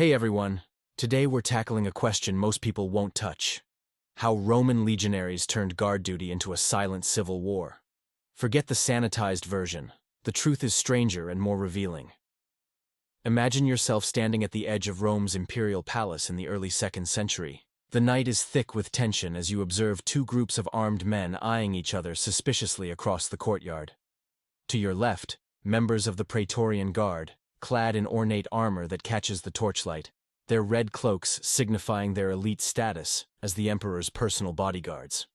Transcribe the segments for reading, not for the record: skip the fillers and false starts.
Hey everyone, today we're tackling a question most people won't touch. How Roman legionaries turned guard duty into a silent civil war. Forget the sanitized version. The truth is stranger and more revealing. Imagine yourself standing at the edge of Rome's imperial palace in the early 2nd century. The night is thick with tension as you observe two groups of armed men eyeing each other suspiciously across the courtyard. To your left, members of the Praetorian Guard, clad in ornate armor that catches the torchlight, their red cloaks signifying their elite status as the emperor's personal bodyguards.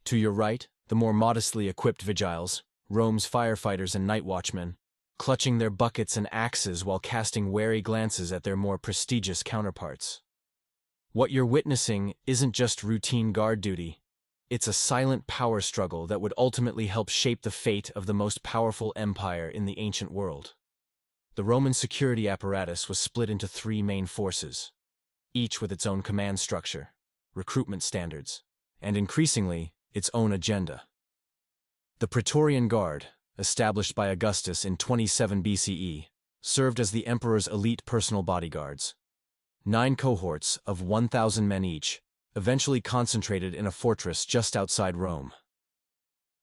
To your right, the more modestly equipped Vigiles, Rome's firefighters and night watchmen, clutching their buckets and axes while casting wary glances at their more prestigious counterparts. What you're witnessing isn't just routine guard duty. It's a silent power struggle that would ultimately help shape the fate of the most powerful empire in the ancient world. The Roman security apparatus was split into three main forces, each with its own command structure, recruitment standards, and increasingly, its own agenda. The Praetorian Guard, established by Augustus in 27 BCE, served as the emperor's elite personal bodyguards. 9 cohorts of 1,000 men each, eventually concentrated in a fortress just outside Rome.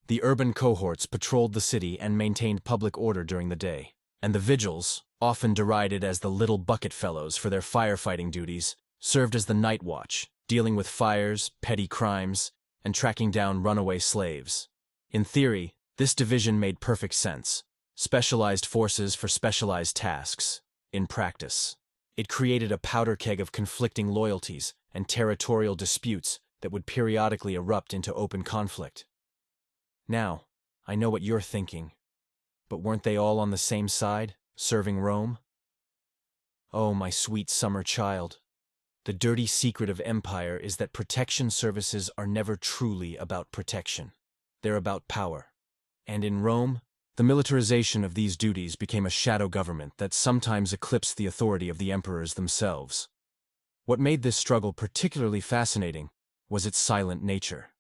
The urban cohorts patrolled the city and maintained public order during the day. And the Vigiles, often derided as the little bucket fellows for their firefighting duties, served as the night watch, dealing with fires, petty crimes, and tracking down runaway slaves. In theory, this division made perfect sense. Specialized forces for specialized tasks. In practice, it created a powder keg of conflicting loyalties and territorial disputes that would periodically erupt into open conflict. Now, I know what you're thinking. But weren't they all on the same side, serving Rome? Oh, my sweet summer child. The dirty secret of empire is that protection services are never truly about protection. They're about power. And in Rome, the militarization of these duties became a shadow government that sometimes eclipsed the authority of the emperors themselves. What made this struggle particularly fascinating was its silent nature.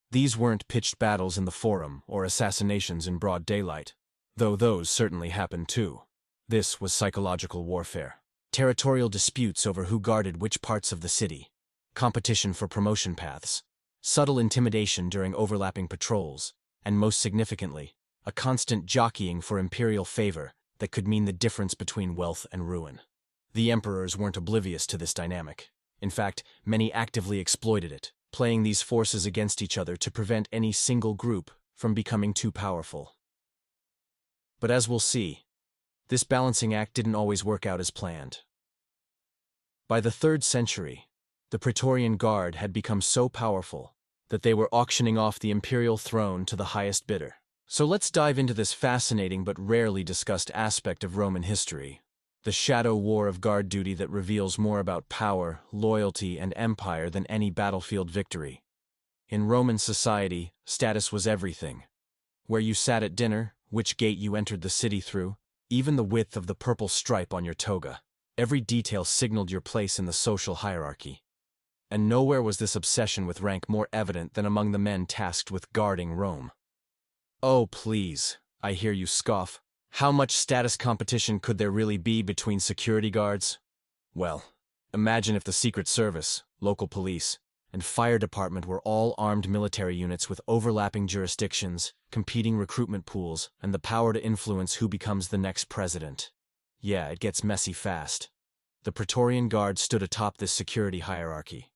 These weren't pitched battles in the forum or assassinations in broad daylight. Though those certainly happened too. This was psychological warfare. Territorial disputes over who guarded which parts of the city, competition for promotion paths, subtle intimidation during overlapping patrols, and most significantly, a constant jockeying for imperial favor that could mean the difference between wealth and ruin. The emperors weren't oblivious to this dynamic. In fact, many actively exploited it, playing these forces against each other to prevent any single group from becoming too powerful. But as we'll see, this balancing act didn't always work out as planned. By the 3rd century, the Praetorian Guard had become so powerful that they were auctioning off the imperial throne to the highest bidder. So let's dive into this fascinating but rarely discussed aspect of Roman history, the shadow war of guard duty that reveals more about power, loyalty, and empire than any battlefield victory. In Roman society, status was everything. Where you sat at dinner, which gate you entered the city through, even the width of the purple stripe on your toga. Every detail signaled your place in the social hierarchy. And nowhere was this obsession with rank more evident than among the men tasked with guarding Rome. Oh, please, I hear you scoff. How much status competition could there really be between security guards? Well, imagine if the Secret Service, local police, and fire department were all armed military units with overlapping jurisdictions, competing recruitment pools, and the power to influence who becomes the next president. Yeah, it gets messy fast. The Praetorian Guard stood atop this security hierarchy.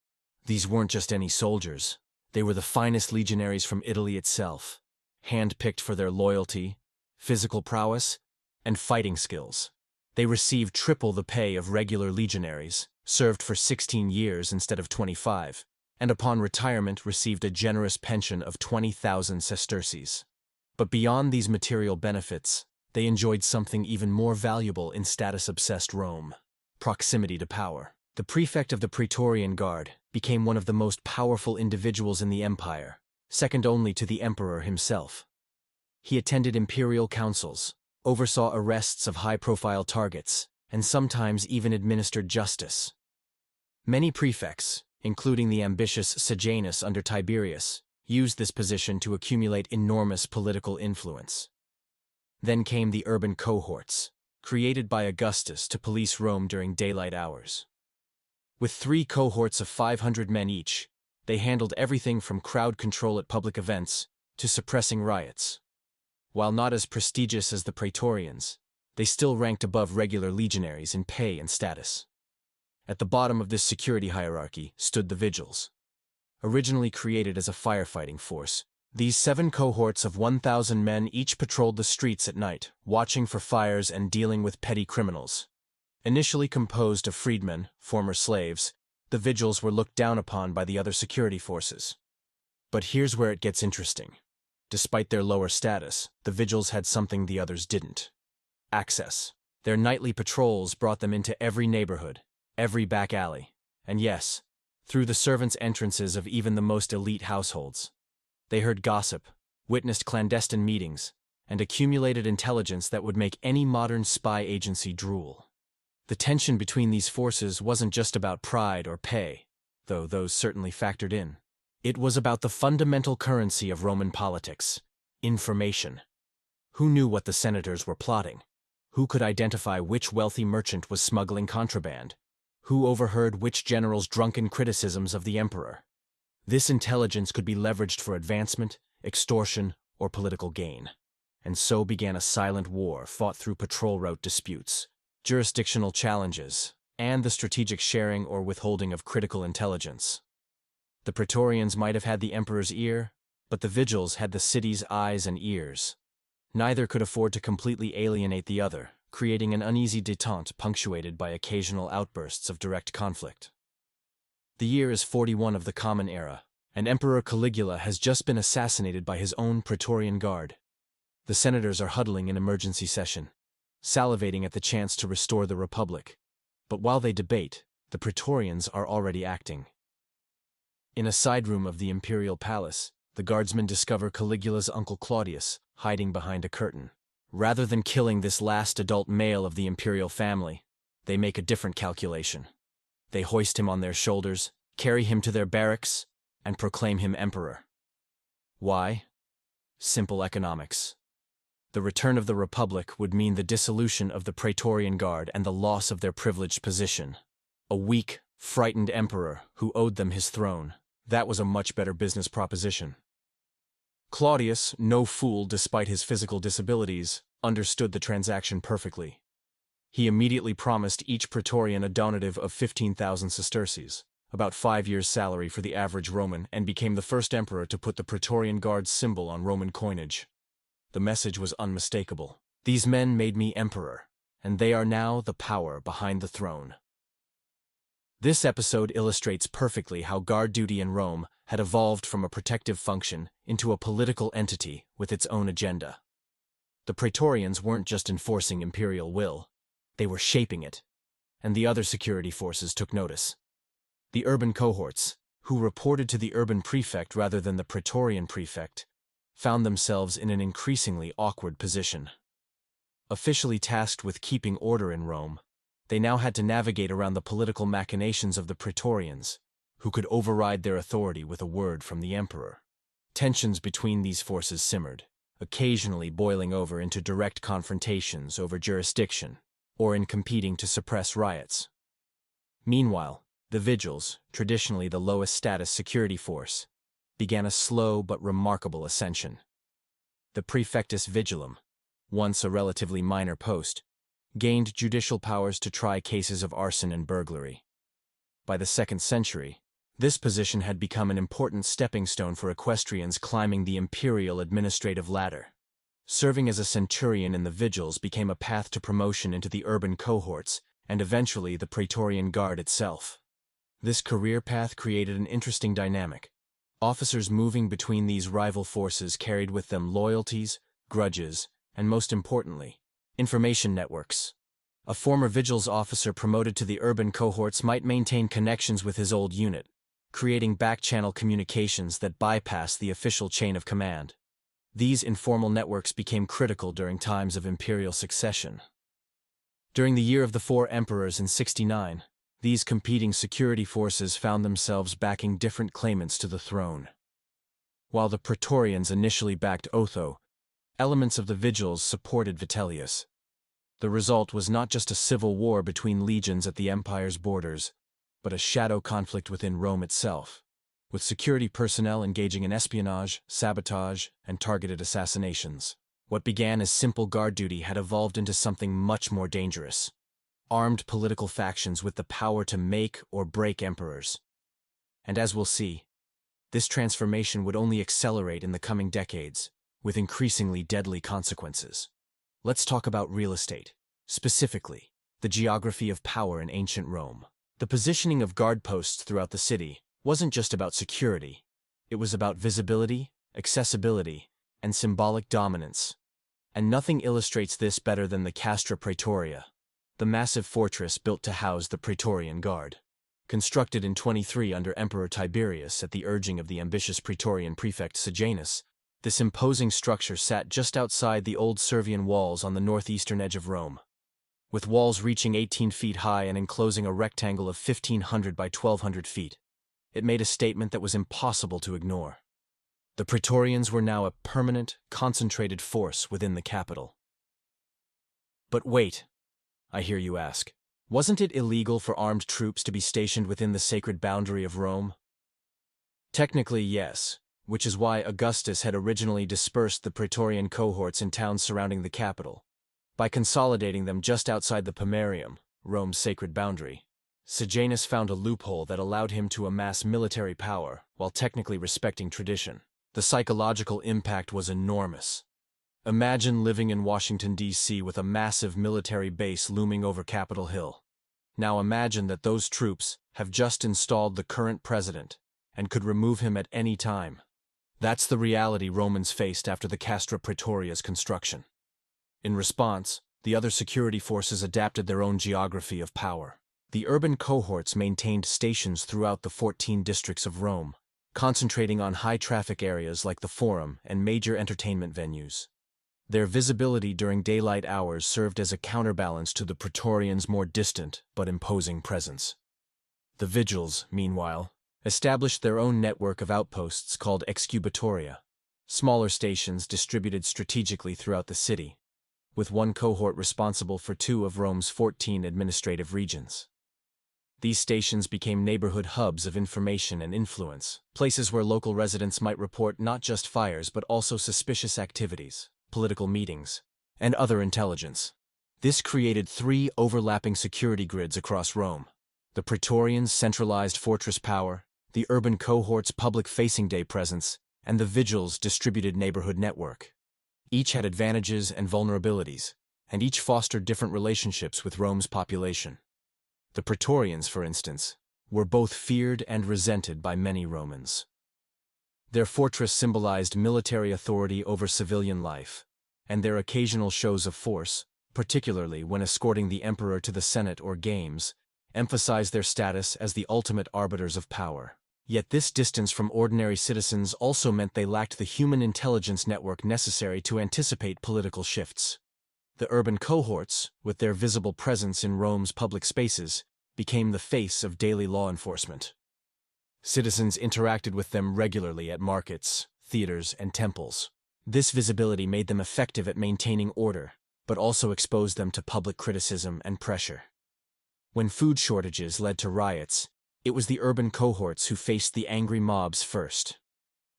These weren't just any soldiers. They were the finest legionaries from Italy itself, hand-picked for their loyalty, physical prowess, and fighting skills. They received triple the pay of regular legionaries, served for 16 years instead of 25, and upon retirement received a generous pension of 20,000 sesterces. But beyond these material benefits, they enjoyed something even more valuable in status-obsessed Rome: proximity to power. The prefect of the Praetorian Guard became one of the most powerful individuals in the empire, second only to the emperor himself. He attended imperial councils, oversaw arrests of high-profile targets, and sometimes even administered justice. Many prefects, including the ambitious Sejanus under Tiberius, used this position to accumulate enormous political influence. Then came the urban cohorts, created by Augustus to police Rome during daylight hours. With 3 cohorts of 500 men each, they handled everything from crowd control at public events to suppressing riots. While not as prestigious as the Praetorians, they still ranked above regular legionaries in pay and status. At the bottom of this security hierarchy stood the Vigiles. Originally created as a firefighting force, these 7 cohorts of 1,000 men each patrolled the streets at night, watching for fires and dealing with petty criminals. Initially composed of freedmen, former slaves, the Vigiles were looked down upon by the other security forces. But here's where it gets interesting. Despite their lower status, the Vigiles had something the others didn't: access. Their nightly patrols brought them into every neighborhood, every back alley, and yes, through the servants' entrances of even the most elite households. They heard gossip, witnessed clandestine meetings, and accumulated intelligence that would make any modern spy agency drool. The tension between these forces wasn't just about pride or pay, though those certainly factored in. It was about the fundamental currency of Roman politics: information. Who knew what the senators were plotting? Who could identify which wealthy merchant was smuggling contraband? Who overheard which general's drunken criticisms of the emperor? This intelligence could be leveraged for advancement, extortion, or political gain. And so began a silent war fought through patrol route disputes, jurisdictional challenges, and the strategic sharing or withholding of critical intelligence. The Praetorians might have had the emperor's ear, but the Vigiles had the city's eyes and ears. Neither could afford to completely alienate the other, creating an uneasy détente punctuated by occasional outbursts of direct conflict. The year is 41 of the Common Era, and Emperor Caligula has just been assassinated by his own Praetorian Guard. The senators are huddling in emergency session, salivating at the chance to restore the Republic. But while they debate, the Praetorians are already acting. In a side room of the imperial palace, the guardsmen discover Caligula's uncle Claudius hiding behind a curtain. Rather than killing this last adult male of the imperial family, they make a different calculation. They hoist him on their shoulders, carry him to their barracks, and proclaim him emperor. Why? Simple economics. The return of the Republic would mean the dissolution of the Praetorian Guard and the loss of their privileged position. A weak, frightened emperor who owed them his throne. That was a much better business proposition. Claudius, no fool despite his physical disabilities, understood the transaction perfectly. He immediately promised each Praetorian a donative of 15,000 sesterces, about 5 years' salary for the average Roman, and became the first emperor to put the Praetorian Guard's symbol on Roman coinage. The message was unmistakable. These men made me emperor, and they are now the power behind the throne. This episode illustrates perfectly how guard duty in Rome had evolved from a protective function into a political entity with its own agenda. The Praetorians weren't just enforcing imperial will, they were shaping it, and the other security forces took notice. The urban cohorts, who reported to the urban prefect rather than the Praetorian prefect, found themselves in an increasingly awkward position. Officially tasked with keeping order in Rome, they now had to navigate around the political machinations of the Praetorians, who could override their authority with a word from the emperor. Tensions between these forces simmered, occasionally boiling over into direct confrontations over jurisdiction, or in competing to suppress riots. Meanwhile, the Vigiles, traditionally the lowest status security force, began a slow but remarkable ascension. The Praefectus Vigilum, once a relatively minor post, gained judicial powers to try cases of arson and burglary. By the 2nd century, this position had become an important stepping stone for equestrians climbing the imperial administrative ladder. Serving as a centurion in the Vigiles became a path to promotion into the urban cohorts and eventually the Praetorian Guard itself. This career path created an interesting dynamic. Officers moving between these rival forces carried with them loyalties, grudges, and most importantly, information networks. A former Vigiles officer promoted to the urban cohorts might maintain connections with his old unit, creating back-channel communications that bypass the official chain of command. These informal networks became critical during times of imperial succession. During the year of the 4 emperors in 69, these competing security forces found themselves backing different claimants to the throne. While the Praetorians initially backed Otho, elements of the Vigiles supported Vitellius. The result was not just a civil war between legions at the empire's borders, but a shadow conflict within Rome itself, with security personnel engaging in espionage, sabotage, and targeted assassinations. What began as simple guard duty had evolved into something much more dangerous: armed political factions with the power to make or break emperors. And as we'll see, this transformation would only accelerate in the coming decades, with increasingly deadly consequences. Let's talk about real estate, specifically, the geography of power in ancient Rome. The positioning of guard posts throughout the city wasn't just about security. It was about visibility, accessibility, and symbolic dominance. And nothing illustrates this better than the Castra Praetoria, the massive fortress built to house the Praetorian Guard. Constructed in 23 under Emperor Tiberius at the urging of the ambitious Praetorian prefect Sejanus, this imposing structure sat just outside the old Servian walls on the northeastern edge of Rome. With walls reaching 18 feet high and enclosing a rectangle of 1,500 by 1,200 feet, it made a statement that was impossible to ignore. The Praetorians were now a permanent, concentrated force within the capital. But wait, I hear you ask. Wasn't it illegal for armed troops to be stationed within the sacred boundary of Rome? Technically, yes, which is why Augustus had originally dispersed the Praetorian cohorts in towns surrounding the capital. By consolidating them just outside the Pomerium, Rome's sacred boundary, Sejanus found a loophole that allowed him to amass military power while technically respecting tradition. The psychological impact was enormous. Imagine living in Washington, D.C. with a massive military base looming over Capitol Hill. Now imagine that those troops have just installed the current president and could remove him at any time. That's the reality Romans faced after the Castra Praetoria's construction. In response, the other security forces adapted their own geography of power. The urban cohorts maintained stations throughout the 14 districts of Rome, concentrating on high-traffic areas like the Forum and major entertainment venues. Their visibility during daylight hours served as a counterbalance to the Praetorians' more distant but imposing presence. The Vigiles, meanwhile, established their own network of outposts called excubatoria, smaller stations distributed strategically throughout the city, with one cohort responsible for 2 of Rome's 14 administrative regions. These stations became neighborhood hubs of information and influence, places where local residents might report not just fires but also suspicious activities, political meetings, and other intelligence. This created 3 overlapping security grids across Rome: the Praetorians' centralized fortress power, the urban cohorts' public-facing day presence, and the Vigiles' distributed neighborhood network. Each had advantages and vulnerabilities, and each fostered different relationships with Rome's population. The Praetorians, for instance, were both feared and resented by many Romans. Their fortress symbolized military authority over civilian life, and their occasional shows of force, particularly when escorting the emperor to the Senate or Games, emphasized their status as the ultimate arbiters of power. Yet this distance from ordinary citizens also meant they lacked the human intelligence network necessary to anticipate political shifts. The urban cohorts, with their visible presence in Rome's public spaces, became the face of daily law enforcement. Citizens interacted with them regularly at markets, theaters, and temples. This visibility made them effective at maintaining order, but also exposed them to public criticism and pressure. When food shortages led to riots, it was the urban cohorts who faced the angry mobs first.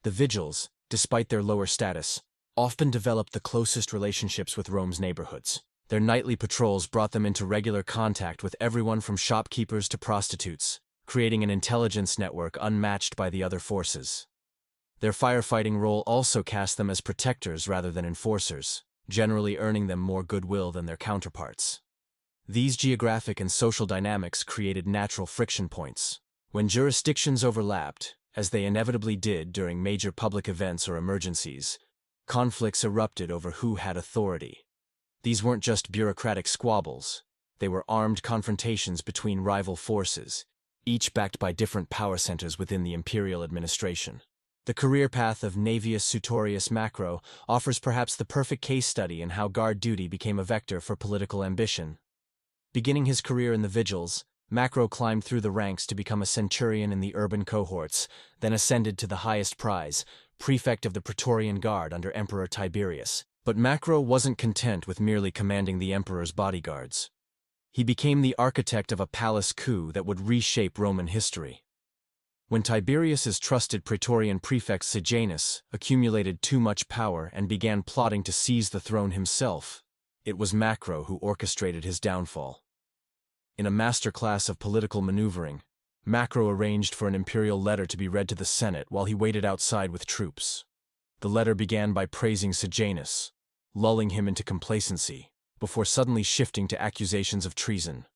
The Vigiles, despite their lower status, often developed the closest relationships with Rome's neighborhoods. Their nightly patrols brought them into regular contact with everyone from shopkeepers to prostitutes, creating an intelligence network unmatched by the other forces. Their firefighting role also cast them as protectors rather than enforcers, generally earning them more goodwill than their counterparts. These geographic and social dynamics created natural friction points. When jurisdictions overlapped, as they inevitably did during major public events or emergencies, conflicts erupted over who had authority. These weren't just bureaucratic squabbles, they were armed confrontations between rival forces, each backed by different power centers within the imperial administration. The career path of Naevius Sutorius Macro offers perhaps the perfect case study in how guard duty became a vector for political ambition. Beginning his career in the Vigiles, Macro climbed through the ranks to become a centurion in the urban cohorts, then ascended to the highest prize, prefect of the Praetorian Guard under Emperor Tiberius. But Macro wasn't content with merely commanding the emperor's bodyguards. He became the architect of a palace coup that would reshape Roman history. When Tiberius's trusted Praetorian prefect Sejanus accumulated too much power and began plotting to seize the throne himself, it was Macro who orchestrated his downfall. In a masterclass of political maneuvering, Macro arranged for an imperial letter to be read to the Senate while he waited outside with troops. The letter began by praising Sejanus, lulling him into complacency, before suddenly shifting to accusations of treason.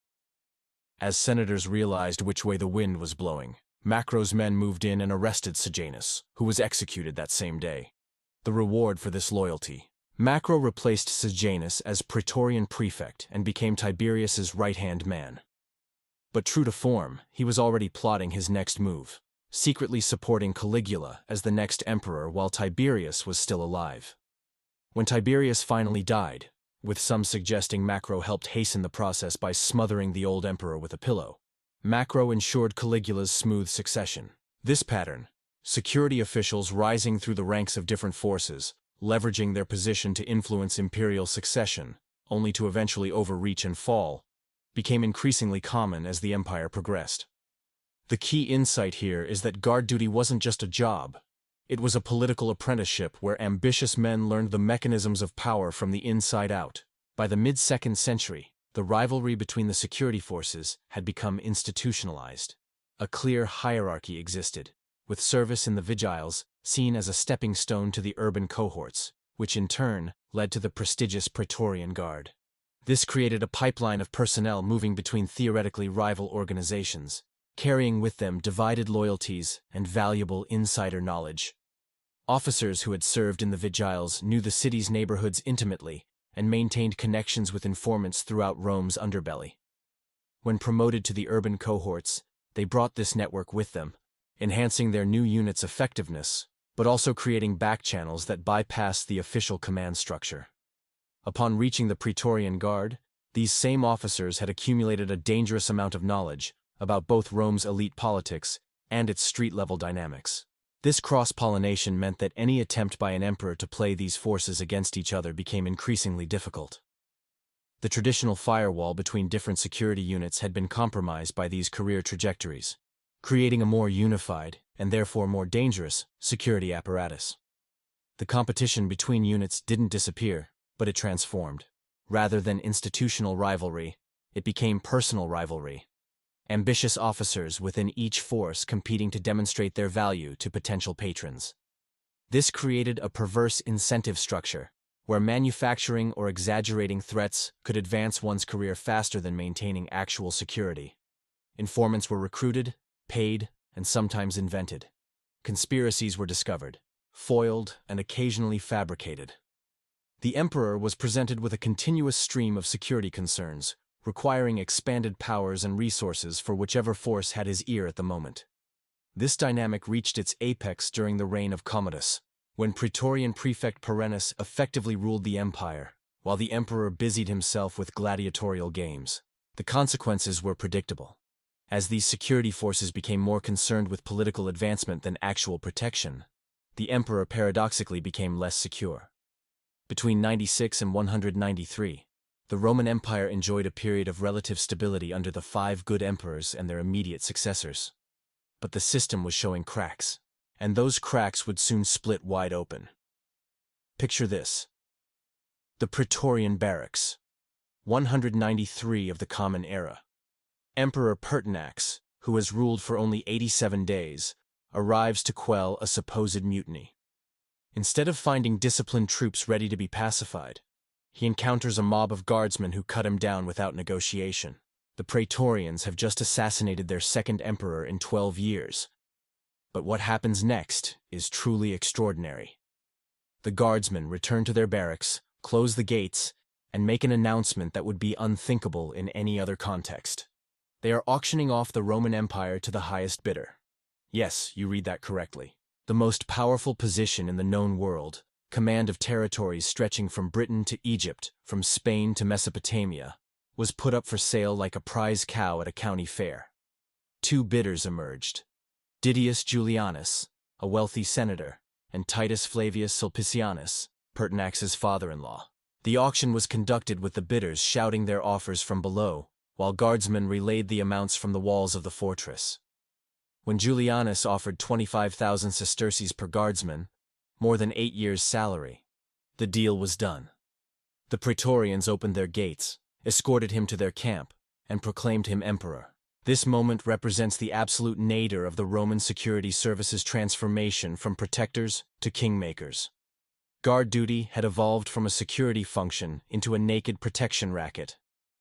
As senators realized which way the wind was blowing, Macro's men moved in and arrested Sejanus, who was executed that same day. The reward for this loyalty: Macro replaced Sejanus as Praetorian prefect and became Tiberius's right-hand man. But true to form, he was already plotting his next move, secretly supporting Caligula as the next emperor while Tiberius was still alive. When Tiberius finally died, with some suggesting Macro helped hasten the process by smothering the old emperor with a pillow, Macro ensured Caligula's smooth succession. This pattern, security officials rising through the ranks of different forces, leveraging their position to influence imperial succession, only to eventually overreach and fall, became increasingly common as the empire progressed. The key insight here is that guard duty wasn't just a job. It was a political apprenticeship where ambitious men learned the mechanisms of power from the inside out. By the mid-2nd century, the rivalry between the security forces had become institutionalized. A clear hierarchy existed, with service in the Vigiles seen as a stepping stone to the urban cohorts, which in turn led to the prestigious Praetorian Guard. This created a pipeline of personnel moving between theoretically rival organizations, carrying with them divided loyalties and valuable insider knowledge. Officers who had served in the Vigiles knew the city's neighborhoods intimately and maintained connections with informants throughout Rome's underbelly. When promoted to the urban cohorts, they brought this network with them, enhancing their new unit's effectiveness, but also creating backchannels that bypassed the official command structure. Upon reaching the Praetorian Guard, these same officers had accumulated a dangerous amount of knowledge about both Rome's elite politics and its street-level dynamics. This cross-pollination meant that any attempt by an emperor to play these forces against each other became increasingly difficult. The traditional firewall between different security units had been compromised by these career trajectories, creating a more unified, and therefore more dangerous, security apparatus. The competition between units didn't disappear, but it transformed. Rather than institutional rivalry, it became personal rivalry. Ambitious officers within each force competing to demonstrate their value to potential patrons. This created a perverse incentive structure, where manufacturing or exaggerating threats could advance one's career faster than maintaining actual security. Informants were recruited, paid, and sometimes invented. Conspiracies were discovered, foiled, and occasionally fabricated. The emperor was presented with a continuous stream of security concerns, requiring expanded powers and resources for whichever force had his ear at the moment. This dynamic reached its apex during the reign of Commodus, when Praetorian prefect Perennis effectively ruled the empire, while the emperor busied himself with gladiatorial games. The consequences were predictable. As these security forces became more concerned with political advancement than actual protection, the emperor paradoxically became less secure. Between 96 and 193, the Roman Empire enjoyed a period of relative stability under the 5 good emperors and their immediate successors. But the system was showing cracks, and those cracks would soon split wide open. Picture this. The Praetorian Barracks, 193 of the Common Era. Emperor Pertinax, who has ruled for only 87 days, arrives to quell a supposed mutiny. Instead of finding disciplined troops ready to be pacified, he encounters a mob of guardsmen who cut him down without negotiation. The Praetorians have just assassinated their second emperor in 12 years. But what happens next is truly extraordinary. The guardsmen return to their barracks, close the gates, and make an announcement that would be unthinkable in any other context. They are auctioning off the Roman Empire to the highest bidder. Yes, you read that correctly. The most powerful position in the known world, command of territories stretching from Britain to Egypt, from Spain to Mesopotamia, was put up for sale like a prize cow at a county fair. 2 bidders emerged: Didius Julianus, a wealthy senator, and Titus Flavius Sulpicianus, Pertinax's father-in-law. The auction was conducted with the bidders shouting their offers from below, while guardsmen relayed the amounts from the walls of the fortress. When Julianus offered 25,000 sesterces per guardsman, more than 8 years' salary, the deal was done. The Praetorians opened their gates, escorted him to their camp, and proclaimed him emperor. This moment represents the absolute nadir of the Roman security service's transformation from protectors to kingmakers. Guard duty had evolved from a security function into a naked protection racket.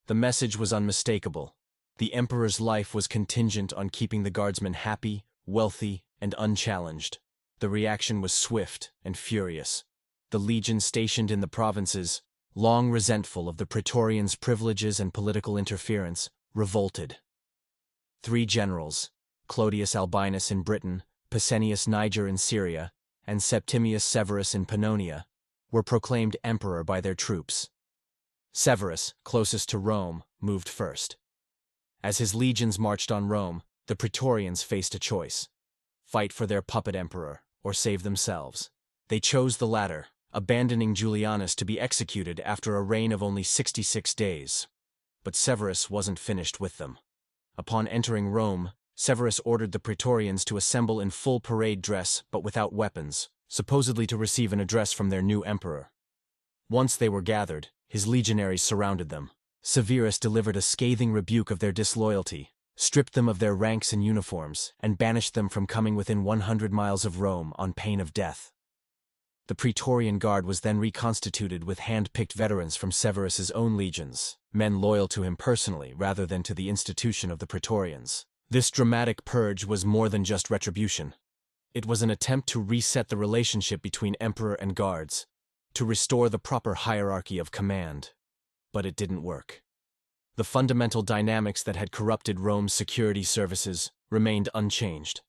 The message was unmistakable. The emperor's life was contingent on keeping the guardsmen happy, wealthy, and unchallenged. The reaction was swift and furious. The legions stationed in the provinces, long resentful of the Praetorians' privileges and political interference, revolted. 3 generals, Clodius Albinus in Britain, Pescennius Niger in Syria, and Septimius Severus in Pannonia, were proclaimed emperor by their troops. Severus, closest to Rome, moved first. As his legions marched on Rome, the Praetorians faced a choice: fight for their puppet emperor, or save themselves. They chose the latter, abandoning Julianus to be executed after a reign of only 66 days. But Severus wasn't finished with them. Upon entering Rome, Severus ordered the Praetorians to assemble in full parade dress but without weapons, supposedly to receive an address from their new emperor. Once they were gathered, his legionaries surrounded them. Severus delivered a scathing rebuke of their disloyalty, stripped them of their ranks and uniforms, and banished them from coming within 100 miles of Rome on pain of death. The Praetorian Guard was then reconstituted with hand-picked veterans from Severus's own legions, men loyal to him personally rather than to the institution of the Praetorians. This dramatic purge was more than just retribution. It was an attempt to reset the relationship between emperor and guards, to restore the proper hierarchy of command. But it didn't work. The fundamental dynamics that had corrupted Rome's security services remained unchanged.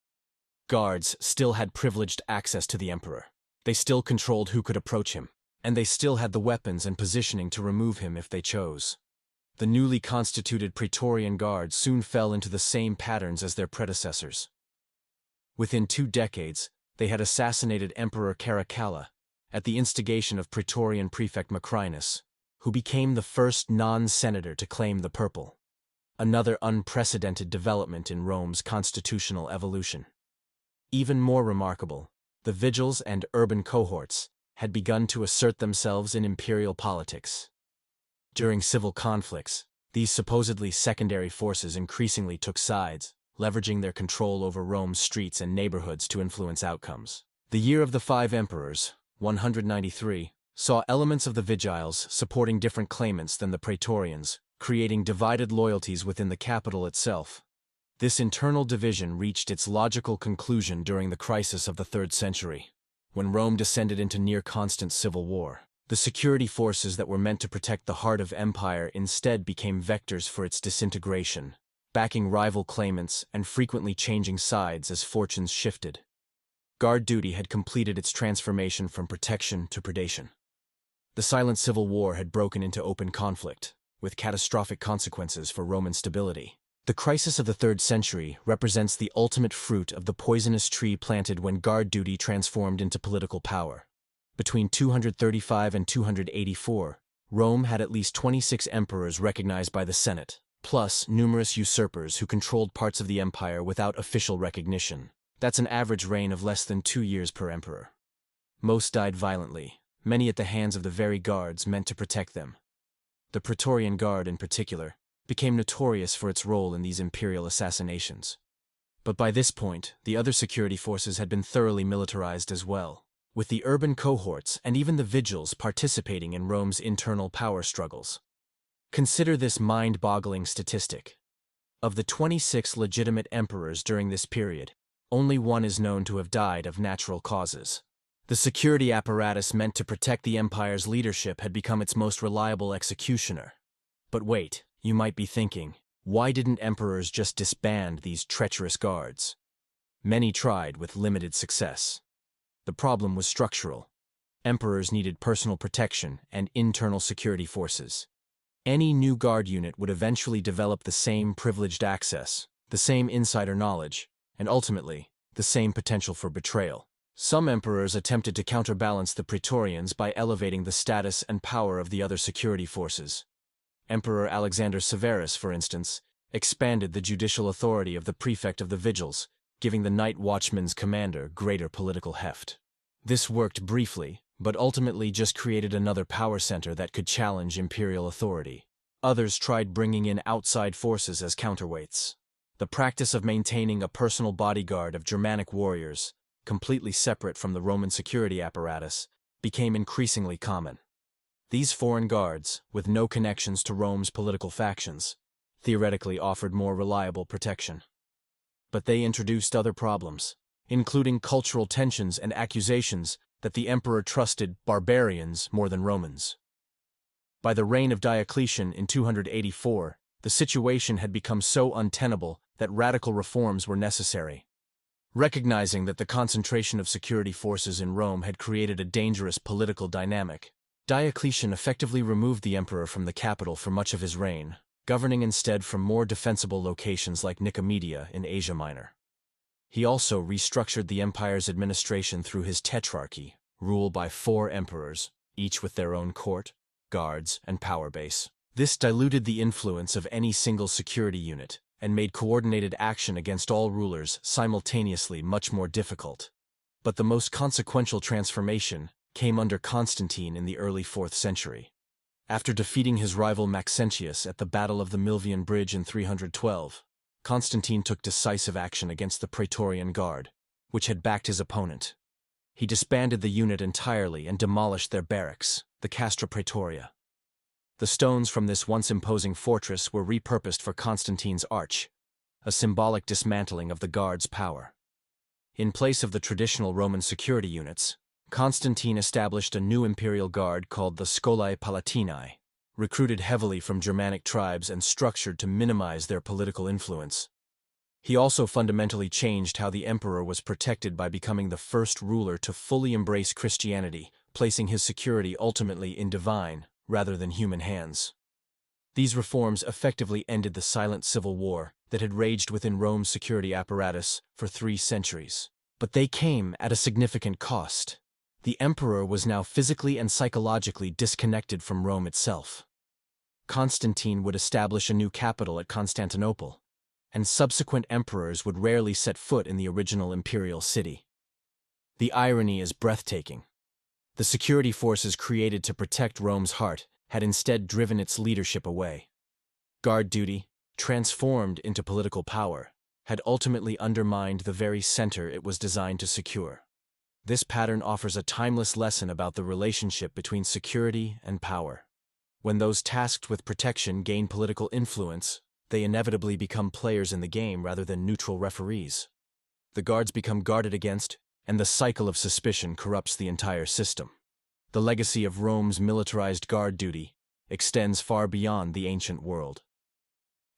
Guards still had privileged access to the emperor. They still controlled who could approach him, and they still had the weapons and positioning to remove him if they chose. The newly constituted Praetorian Guard soon fell into the same patterns as their predecessors. Within 2 decades, they had assassinated Emperor Caracalla at the instigation of Praetorian Prefect Macrinus, who became the first non-senator to claim the purple. Another unprecedented development in Rome's constitutional evolution. Even more remarkable, the Vigiles and urban cohorts had begun to assert themselves in imperial politics. During civil conflicts, these supposedly secondary forces increasingly took sides, leveraging their control over Rome's streets and neighborhoods to influence outcomes. The year of the 5 emperors, 193, saw elements of the Vigiles supporting different claimants than the Praetorians, creating divided loyalties within the capital itself. This internal division reached its logical conclusion during the crisis of the 3rd century, when Rome descended into near-constant civil war. The security forces that were meant to protect the heart of empire instead became vectors for its disintegration, backing rival claimants and frequently changing sides as fortunes shifted. Guard duty had completed its transformation from protection to predation. The silent civil war had broken into open conflict, with catastrophic consequences for Roman stability. The crisis of the 3rd century represents the ultimate fruit of the poisonous tree planted when guard duty transformed into political power. Between 235 and 284, Rome had at least 26 emperors recognized by the Senate, plus numerous usurpers who controlled parts of the empire without official recognition. That's an average reign of less than 2 years per emperor. Most died violently, many at the hands of the very guards meant to protect them. The Praetorian Guard, in particular, became notorious for its role in these imperial assassinations. But by this point, the other security forces had been thoroughly militarized as well, with the urban cohorts and even the Vigiles participating in Rome's internal power struggles. Consider this mind-boggling statistic. Of the 26 legitimate emperors during this period, only 1 is known to have died of natural causes. The security apparatus meant to protect the empire's leadership had become its most reliable executioner. But wait, you might be thinking, why didn't emperors just disband these treacherous guards? Many tried with limited success. The problem was structural. Emperors needed personal protection and internal security forces. Any new guard unit would eventually develop the same privileged access, the same insider knowledge, and ultimately, the same potential for betrayal. Some emperors attempted to counterbalance the Praetorians by elevating the status and power of the other security forces. Emperor Alexander Severus, for instance, expanded the judicial authority of the prefect of the Vigiles, giving the night watchman's commander greater political heft. This worked briefly, but ultimately just created another power center that could challenge imperial authority. Others tried bringing in outside forces as counterweights. The practice of maintaining a personal bodyguard of Germanic warriors, completely separate from the Roman security apparatus, became increasingly common. These foreign guards, with no connections to Rome's political factions, theoretically offered more reliable protection. But they introduced other problems, including cultural tensions and accusations that the emperor trusted barbarians more than Romans. By the reign of Diocletian in 284, the situation had become so untenable that radical reforms were necessary. Recognizing that the concentration of security forces in Rome had created a dangerous political dynamic, Diocletian effectively removed the emperor from the capital for much of his reign, governing instead from more defensible locations like Nicomedia in Asia Minor. He also restructured the empire's administration through his tetrarchy, rule by 4 emperors, each with their own court, guards, and power base. This diluted the influence of any single security unit and made coordinated action against all rulers simultaneously much more difficult. But the most consequential transformation came under Constantine in the early 4th century. After defeating his rival Maxentius at the Battle of the Milvian Bridge in 312, Constantine took decisive action against the Praetorian Guard, which had backed his opponent. He disbanded the unit entirely and demolished their barracks, the Castra Praetoria. The stones from this once imposing fortress were repurposed for Constantine's arch, a symbolic dismantling of the Guard's power. In place of the traditional Roman security units, Constantine established a new imperial guard called the Scholae Palatinae, recruited heavily from Germanic tribes and structured to minimize their political influence. He also fundamentally changed how the emperor was protected by becoming the first ruler to fully embrace Christianity, placing his security ultimately in divine, rather than human hands. These reforms effectively ended the silent civil war that had raged within Rome's security apparatus for 3 centuries. But they came at a significant cost. The emperor was now physically and psychologically disconnected from Rome itself. Constantine would establish a new capital at Constantinople, and subsequent emperors would rarely set foot in the original imperial city. The irony is breathtaking. The security forces created to protect Rome's heart had instead driven its leadership away. Guard duty, transformed into political power, had ultimately undermined the very center it was designed to secure. This pattern offers a timeless lesson about the relationship between security and power. When those tasked with protection gain political influence, they inevitably become players in the game rather than neutral referees. The guards become guarded against, and the cycle of suspicion corrupts the entire system. The legacy of Rome's militarized guard duty extends far beyond the ancient world.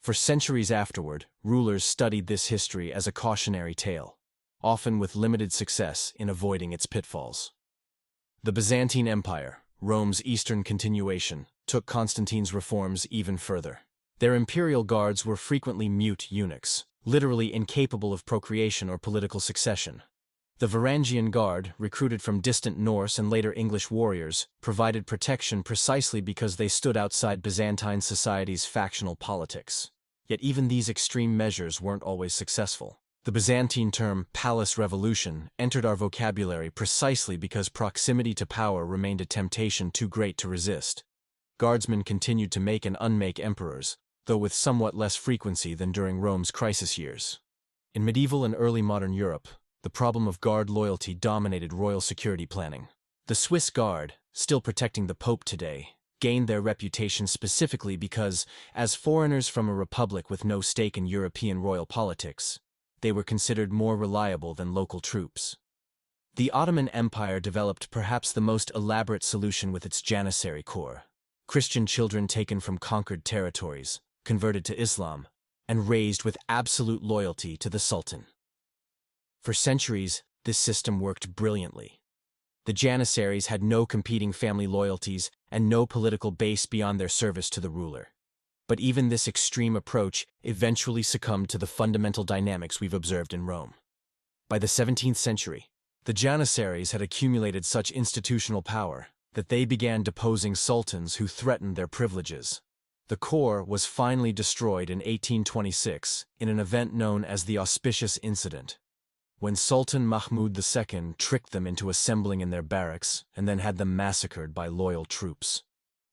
For centuries afterward, rulers studied this history as a cautionary tale, often with limited success in avoiding its pitfalls. The Byzantine Empire, Rome's eastern continuation, took Constantine's reforms even further. Their imperial guards were frequently mute eunuchs, literally incapable of procreation or political succession. The Varangian Guard, recruited from distant Norse and later English warriors, provided protection precisely because they stood outside Byzantine society's factional politics. Yet even these extreme measures weren't always successful. The Byzantine term palace revolution entered our vocabulary precisely because proximity to power remained a temptation too great to resist. Guardsmen continued to make and unmake emperors, though with somewhat less frequency than during Rome's crisis years. In medieval and early modern Europe, the problem of guard loyalty dominated royal security planning. The Swiss Guard, still protecting the Pope today, gained their reputation specifically because, as foreigners from a republic with no stake in European royal politics, they were considered more reliable than local troops. The Ottoman Empire developed perhaps the most elaborate solution with its Janissary Corps, Christian children taken from conquered territories, converted to Islam, and raised with absolute loyalty to the Sultan. For centuries, this system worked brilliantly. The Janissaries had no competing family loyalties and no political base beyond their service to the ruler. But even this extreme approach eventually succumbed to the fundamental dynamics we've observed in Rome. By the 17th century, The Janissaries had accumulated such institutional power that they began deposing sultans who threatened their privileges. The core was finally destroyed in 1826 in an event known as the Auspicious Incident, when Sultan Mahmud II tricked them into assembling in their barracks and then had them massacred by loyal troops.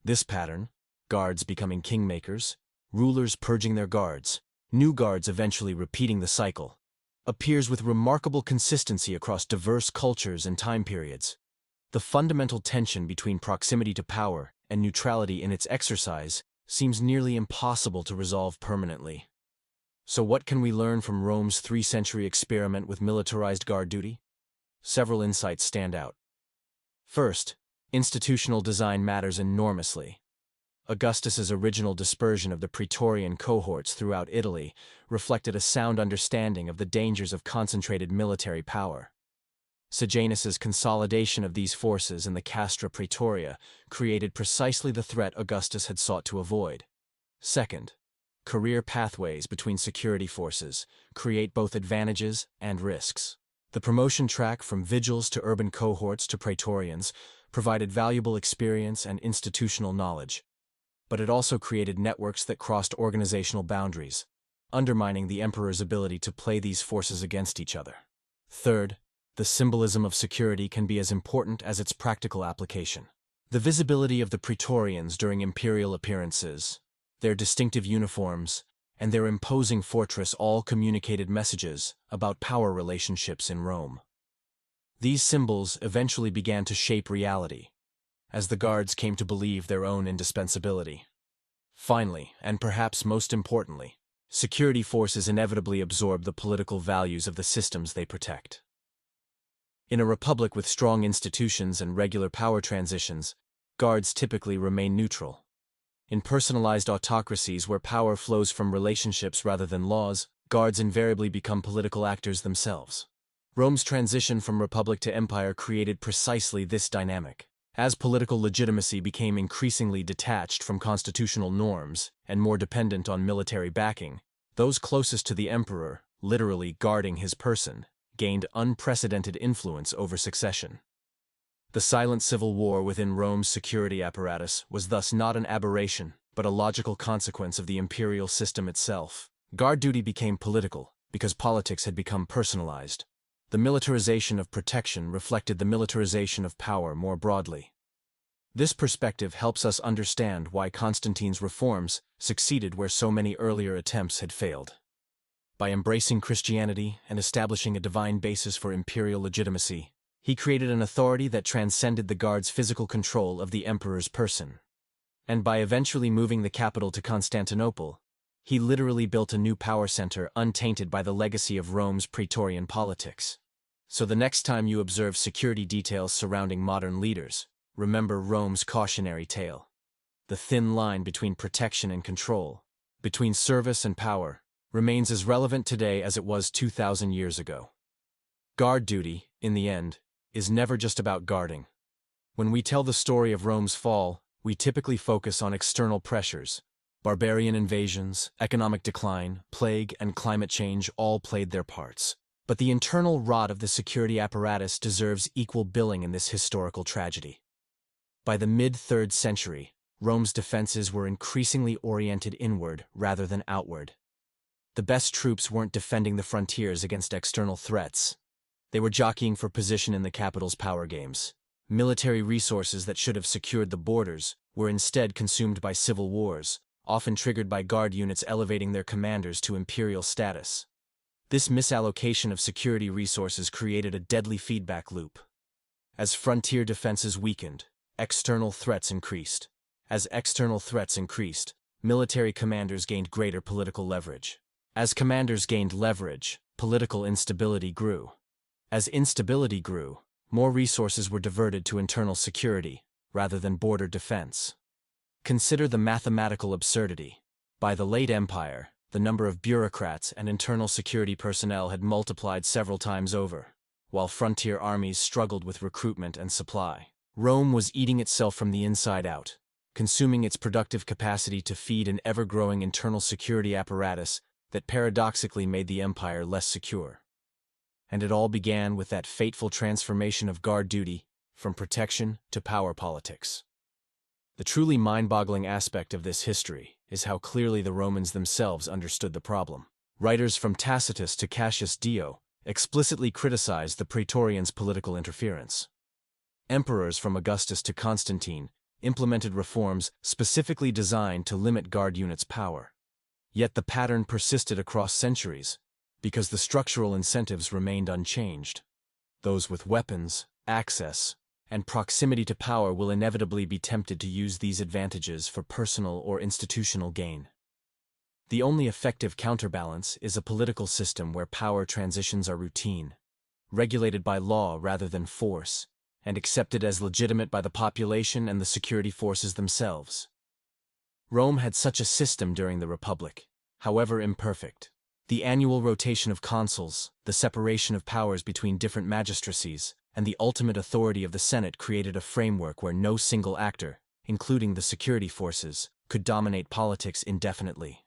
This pattern, guards becoming kingmakers, rulers purging their guards, new guards eventually repeating the cycle, appears with remarkable consistency across diverse cultures and time periods. The fundamental tension between proximity to power and neutrality in its exercise seems nearly impossible to resolve permanently. So what can we learn from Rome's 3-century experiment with militarized guard duty? Several insights stand out. First, institutional design matters enormously. Augustus's original dispersion of the Praetorian Cohorts throughout Italy reflected a sound understanding of the dangers of concentrated military power. Sejanus's consolidation of these forces in the Castra Praetoria created precisely the threat Augustus had sought to avoid. Second, career pathways between security forces create both advantages and risks. The promotion track from Vigiles to urban cohorts to Praetorians provided valuable experience and institutional knowledge, but it also created networks that crossed organizational boundaries, undermining the emperor's ability to play these forces against each other. Third, the symbolism of security can be as important as its practical application. The visibility of the Praetorians during imperial appearances, their distinctive uniforms, and their imposing fortress all communicated messages about power relationships in Rome. These symbols eventually began to shape reality, as the guards came to believe their own indispensability. Finally, and perhaps most importantly, security forces inevitably absorb the political values of the systems they protect. In a republic with strong institutions and regular power transitions, guards typically remain neutral. In personalized autocracies where power flows from relationships rather than laws, guards invariably become political actors themselves. Rome's transition from republic to empire created precisely this dynamic. As political legitimacy became increasingly detached from constitutional norms and more dependent on military backing, those closest to the emperor, literally guarding his person, gained unprecedented influence over succession. The silent civil war within Rome's security apparatus was thus not an aberration, but a logical consequence of the imperial system itself. Guard duty became political because politics had become personalized. The militarization of protection reflected the militarization of power more broadly. This perspective helps us understand why Constantine's reforms succeeded where so many earlier attempts had failed. By embracing Christianity and establishing a divine basis for imperial legitimacy, he created an authority that transcended the guard's physical control of the emperor's person. And by eventually moving the capital to Constantinople, he literally built a new power center untainted by the legacy of Rome's Praetorian politics. So the next time you observe security details surrounding modern leaders, remember Rome's cautionary tale. The thin line between protection and control, between service and power, remains as relevant today as it was 2,000 years ago. Guard duty, in the end, is never just about guarding. When we tell the story of Rome's fall, we typically focus on external pressures. Barbarian invasions, economic decline, plague, and climate change all played their parts. But the internal rot of the security apparatus deserves equal billing in this historical tragedy. By the mid-3rd century, Rome's defenses were increasingly oriented inward rather than outward. The best troops weren't defending the frontiers against external threats. They were jockeying for position in the capital's power games. Military resources that should have secured the borders were instead consumed by civil wars, often triggered by guard units elevating their commanders to imperial status. This misallocation of security resources created a deadly feedback loop. As frontier defenses weakened, external threats increased. As external threats increased, military commanders gained greater political leverage. As commanders gained leverage, political instability grew. As instability grew, more resources were diverted to internal security, rather than border defense. Consider the mathematical absurdity. By the late empire, the number of bureaucrats and internal security personnel had multiplied several times over, while frontier armies struggled with recruitment and supply. Rome was eating itself from the inside out, consuming its productive capacity to feed an ever-growing internal security apparatus that paradoxically made the empire less secure. And it all began with that fateful transformation of guard duty from protection to power politics. The truly mind-boggling aspect of this history is how clearly the Romans themselves understood the problem. Writers from Tacitus to Cassius Dio explicitly criticized the Praetorians' political interference. Emperors from Augustus to Constantine implemented reforms specifically designed to limit guard units' power. Yet the pattern persisted across centuries because the structural incentives remained unchanged. Those with weapons, access, and proximity to power will inevitably be tempted to use these advantages for personal or institutional gain. The only effective counterbalance is a political system where power transitions are routine, regulated by law rather than force, and accepted as legitimate by the population and the security forces themselves. Rome had such a system during the Republic, however imperfect. The annual rotation of consuls, the separation of powers between different magistracies, and the ultimate authority of the Senate created a framework where no single actor, including the security forces, could dominate politics indefinitely.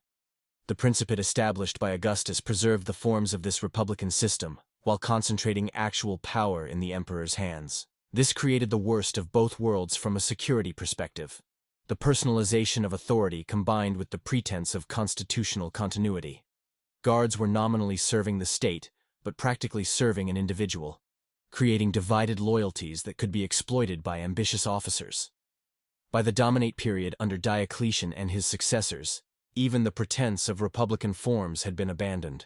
The Principate established by Augustus preserved the forms of this republican system, while concentrating actual power in the emperor's hands. This created the worst of both worlds from a security perspective. The personalization of authority combined with the pretense of constitutional continuity. Guards were nominally serving the state, but practically serving an individual, creating divided loyalties that could be exploited by ambitious officers. By the Dominate period under Diocletian and his successors, even the pretense of republican forms had been abandoned.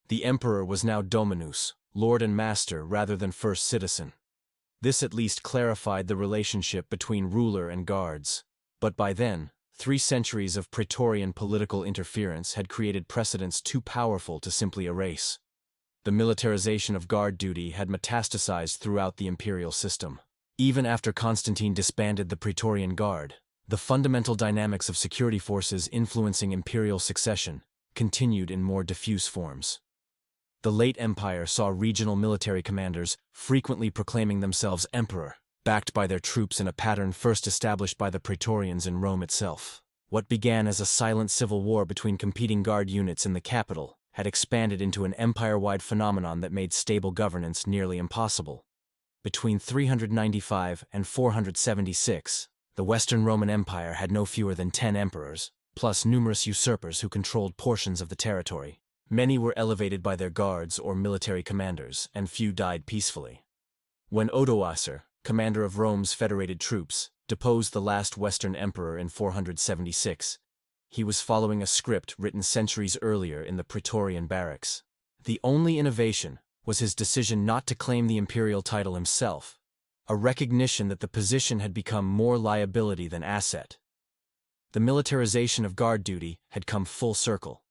The emperor was now dominus, lord and master rather than first citizen. This at least clarified the relationship between ruler and guards. But by then, 3 centuries of Praetorian political interference had created precedents too powerful to simply erase. The militarization of guard duty had metastasized throughout the imperial system. Even after Constantine disbanded the Praetorian Guard, the fundamental dynamics of security forces influencing imperial succession continued in more diffuse forms. The late empire saw regional military commanders frequently proclaiming themselves emperor, backed by their troops in a pattern first established by the Praetorians in Rome itself. What began as a silent civil war between competing guard units in the capital had expanded into an empire-wide phenomenon that made stable governance nearly impossible. Between 395 and 476, the Western Roman Empire had no fewer than 10 emperors, plus numerous usurpers who controlled portions of the territory. Many were elevated by their guards or military commanders, and few died peacefully. When Odoacer, commander of Rome's federated troops, deposed the last Western emperor in 476, he was following a script written centuries earlier in the Praetorian barracks. The only innovation was his decision not to claim the imperial title himself, a recognition that the position had become more liability than asset. The militarization of guard duty had come full circle.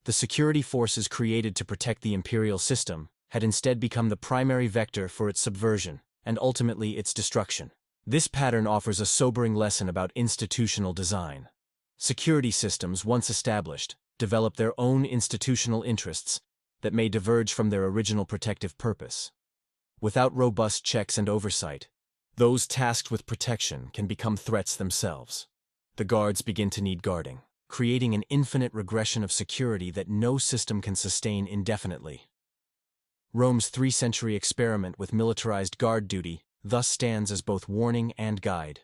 The security forces created to protect the imperial system had instead become the primary vector for its subversion, and ultimately its destruction. This pattern offers a sobering lesson about institutional design. Security systems, once established, develop their own institutional interests that may diverge from their original protective purpose. Without robust checks and oversight, those tasked with protection can become threats themselves. The guards begin to need guarding, creating an infinite regression of security that no system can sustain indefinitely. Rome's 3-century experiment with militarized guard duty thus stands as both warning and guide.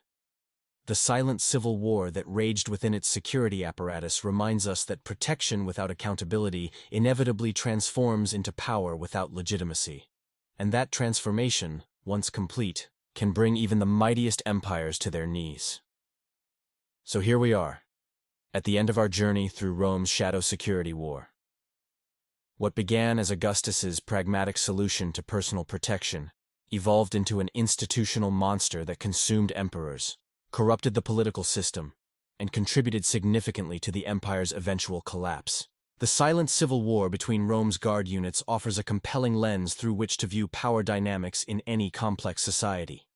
The silent civil war that raged within its security apparatus reminds us that protection without accountability inevitably transforms into power without legitimacy. And that transformation, once complete, can bring even the mightiest empires to their knees. So here we are, at the end of our journey through Rome's shadow security war. What began as Augustus's pragmatic solution to personal protection evolved into an institutional monster that consumed emperors, corrupted the political system, and contributed significantly to the empire's eventual collapse. The silent civil war between Rome's guard units offers a compelling lens through which to view power dynamics in any complex society.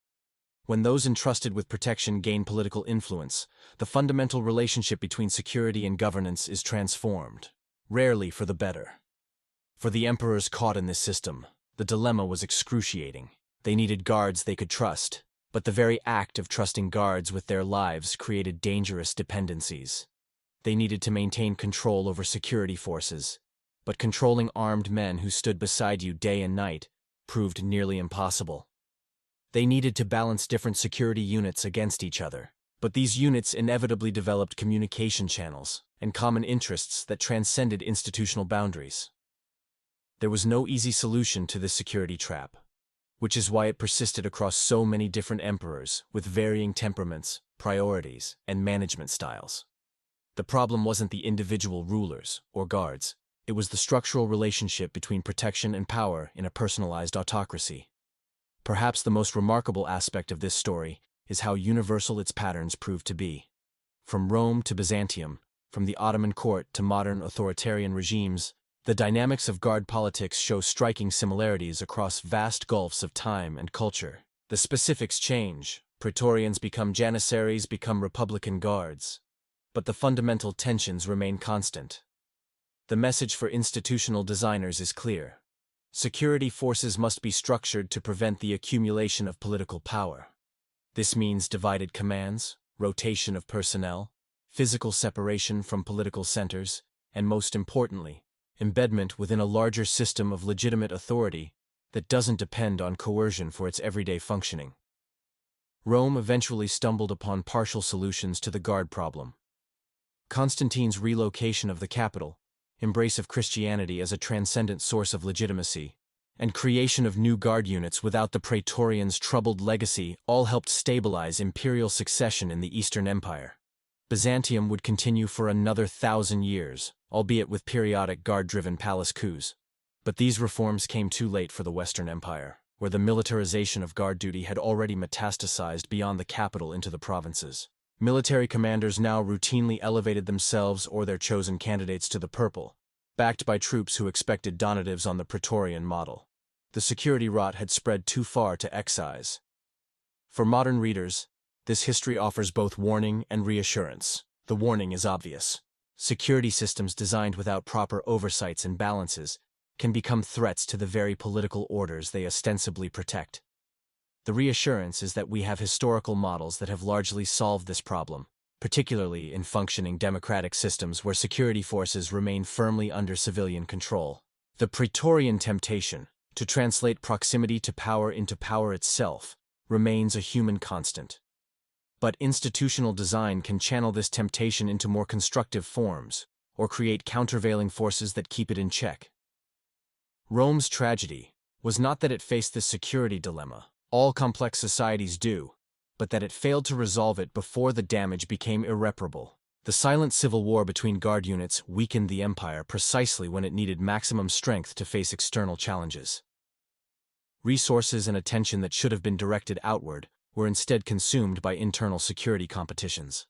When those entrusted with protection gain political influence, the fundamental relationship between security and governance is transformed, rarely for the better. For the emperors caught in this system, the dilemma was excruciating. They needed guards they could trust, but the very act of trusting guards with their lives created dangerous dependencies. They needed to maintain control over security forces, but controlling armed men who stood beside you day and night proved nearly impossible. They needed to balance different security units against each other, but these units inevitably developed communication channels and common interests that transcended institutional boundaries. There was no easy solution to this security trap, which is why it persisted across so many different emperors with varying temperaments, priorities, and management styles. The problem wasn't the individual rulers or guards, it was the structural relationship between protection and power in a personalized autocracy. Perhaps the most remarkable aspect of this story is how universal its patterns proved to be. From Rome to Byzantium, from the Ottoman court to modern authoritarian regimes, the dynamics of guard politics show striking similarities across vast gulfs of time and culture. The specifics change. Praetorians become Janissaries, become Republican guards. But the fundamental tensions remain constant. The message for institutional designers is clear. Security forces must be structured to prevent the accumulation of political power. This means divided commands, rotation of personnel, physical separation from political centers, and most importantly, embedment within a larger system of legitimate authority that doesn't depend on coercion for its everyday functioning. Rome eventually stumbled upon partial solutions to the guard problem. Constantine's relocation of the capital, embrace of Christianity as a transcendent source of legitimacy, and creation of new guard units without the Praetorians' troubled legacy all helped stabilize imperial succession in the Eastern Empire. Byzantium would continue for another 1,000 years, albeit with periodic guard-driven palace coups. But these reforms came too late for the Western Empire, where the militarization of guard duty had already metastasized beyond the capital into the provinces. Military commanders now routinely elevated themselves or their chosen candidates to the purple, backed by troops who expected donatives on the Praetorian model. The security rot had spread too far to excise. For modern readers, this history offers both warning and reassurance. The warning is obvious. Security systems designed without proper oversights and balances can become threats to the very political orders they ostensibly protect. The reassurance is that we have historical models that have largely solved this problem, particularly in functioning democratic systems where security forces remain firmly under civilian control. The Praetorian temptation to translate proximity to power into power itself remains a human constant. But institutional design can channel this temptation into more constructive forms, or create countervailing forces that keep it in check. Rome's tragedy was not that it faced this security dilemma, all complex societies do, but that it failed to resolve it before the damage became irreparable. The silent civil war between guard units weakened the empire precisely when it needed maximum strength to face external challenges. Resources and attention that should have been directed outward were instead consumed by internal security competitions.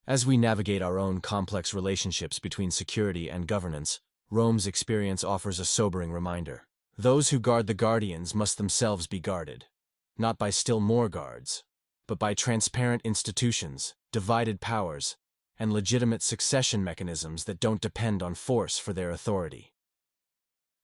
As we navigate our own complex relationships between security and governance, Rome's experience offers a sobering reminder. Those who guard the guardians must themselves be guarded, not by still more guards, but by transparent institutions, divided powers, and legitimate succession mechanisms that don't depend on force for their authority.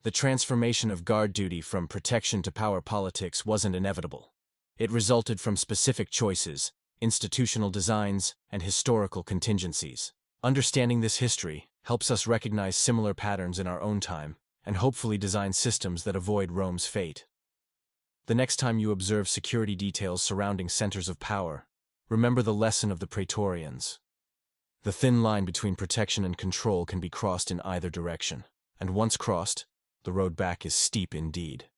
The transformation of guard duty from protection to power politics wasn't inevitable. It resulted from specific choices, institutional designs, and historical contingencies. Understanding this history helps us recognize similar patterns in our own time, and hopefully design systems that avoid Rome's fate. The next time you observe security details surrounding centers of power, remember the lesson of the Praetorians. The thin line between protection and control can be crossed in either direction, and once crossed, the road back is steep indeed.